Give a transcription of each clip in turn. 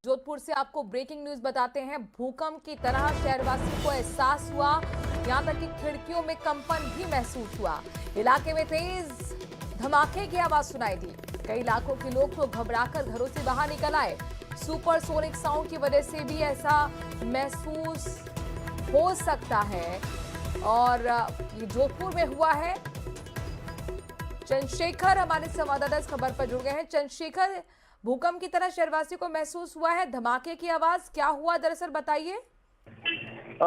जोधपुर से आपको breaking news बताते हैं। भूकंप की तरह शहरवासियों को एहसास हुआ, यहां तक कि खिड़कियों में कंपन भी महसूस हुआ। इलाके में तेज धमाके की आवाज सुनाई दी। कई इलाकों के लोग तो घबराकर घरों से बाहर निकल आए। सुपरसोनिक साउंड की वजह से भी ऐसा महसूस हो सकता है। और ये जोधपुर में हुआ है। चंद्रशेखर हमारे संवाददाता इस खबर पर जुड़ गए हैं। चंद्रशेखर, भूकंप की तरह शहरवासियों को महसूस हुआ है, धमाके की आवाज क्या हुआ दरअसल बताइए।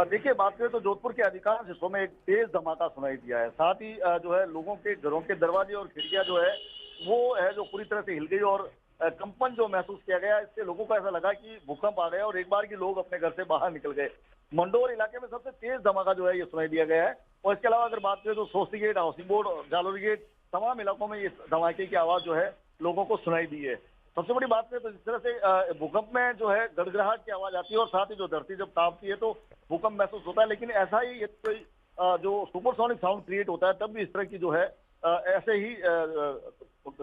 देखिए, बात करें तो जोधपुर के अधिकांश हिस्सों में एक तेज धमाका सुनाई दिया है। साथ ही जो है लोगों के घरों के दरवाजे और खिड़कियां जो है वो है जो पूरी तरह से हिल गई और कंपन जो महसूस किया गया, इससे लोगों को ऐसा लगा कि भूकंप आ गया और एक बार की लोग अपने घर से बाहर निकल गए। मंडोर इलाके में सबसे तेज धमाका जो है ये सुनाई दिया गया है। और इसके अलावा अगर बात करें तो सोस्ती gate, housing board, Jalori gate, तमाम इलाकों में ये धमाके की आवाज जो है लोगों को सुनाई दी है। सबसे बड़ी बात है तो जिस तरह से भूकंप में जो है गड़गड़ाहट की आवाज आती है और साथ ही जो धरती जब कांपती है तो भूकंप महसूस होता है, लेकिन ऐसा ही ये कोई जो सुपरसोनिक साउंड क्रिएट होता है तब भी इस तरह की जो है ऐसे ही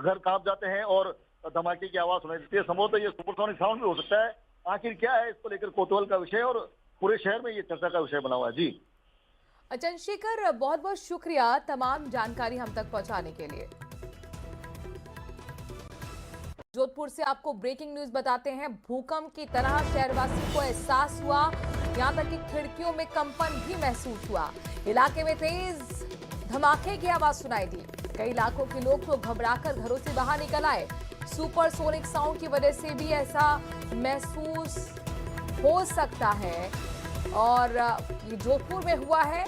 घर कांप जाते हैं और धमाके की आवाज सुनाई देती है। संभवतः ये सुपरसोनिक साउंड भी हो सकता है। आखिर क्या है, इसको लेकर कौतूहल का विषय और पूरे शहर में ये चर्चा का विषय बना हुआ है। जी चंद्रशेखर, बहुत बहुत शुक्रिया तमाम जानकारी हम तक पहुंचाने के लिए। जोधपुर से आपको ब्रेकिंग न्यूज बताते हैं। भूकंप की तरह शहरवासियों को एहसास हुआ, यहां तक कि खिड़कियों में कंपन भी महसूस हुआ। इलाके में तेज धमाके की आवाज सुनाई दी। कई इलाकों के लोग तो घबराकर घरों से बाहर निकल आए। सुपरसोनिक साउंड की वजह से भी ऐसा महसूस हो सकता है। और ये जोधपुर में हुआ है।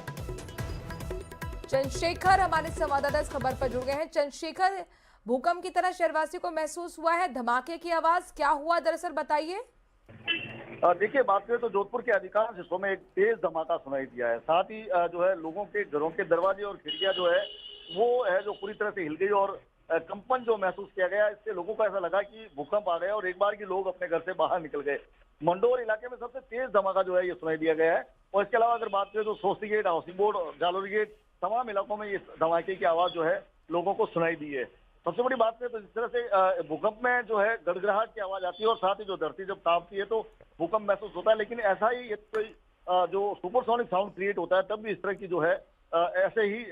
चंद्रशेखर हमारे संवाददाता इस खबर पर जुड़ गए हैं। चंद्रशेखर, भूकंप की तरह शहरवासियों को महसूस हुआ है, धमाके की आवाज क्या हुआ दरअसल बताइए। देखिए, बात करें तो जोधपुर के अधिकांश हिस्सों में एक तेज धमाका सुनाई दिया है। साथ ही जो है लोगों के घरों के दरवाजे और खिड़कियां जो है वो है जो पूरी तरह से हिल गई और कंपन जो महसूस किया गया, इससे लोगों को ऐसा लगा कि भूकंप आ गया और एक बार की लोग अपने घर से बाहर निकल गए। मंडोर इलाके में सबसे तेज धमाका जो है ये सुनाई दिया गया है। और इसके अलावा अगर बात करें तो सोस्ती gate, housing board, Jalori gate, तमाम इलाकों में ये धमाके की आवाज जो है लोगों को सुनाई दी है। सबसे बड़ी बात है तो जिस तरह से भूकंप में जो है गड़गड़ाहट की आवाज आती है और साथ ही जो धरती जब कांपती है तो भूकंप महसूस होता है, लेकिन ऐसा ही ये कोई जो सुपरसोनिक साउंड क्रिएट होता है तब भी इस तरह की जो है ऐसे ही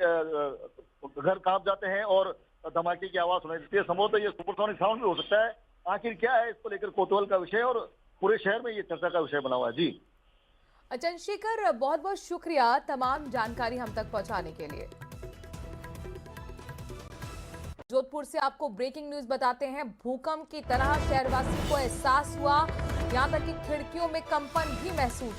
घर कांप जाते हैं और धमाके की आवाज सुनाई देती है। संभवतः ये सुपरसोनिक साउंड भी हो सकता है। आखिर क्या है, इसको लेकर कौतूहल का विषय और पूरे शहर में ये चर्चा का विषय बना हुआ है। जी चंद्रशेखर, बहुत बहुत शुक्रिया तमाम जानकारी हम तक पहुंचाने के लिए। जोधपुर से आपको ब्रेकिंग न्यूज बताते हैं। भूकंप की तरह शहरवासियों को एहसास हुआ, यहां तक कि खिड़कियों में कंपन भी महसूस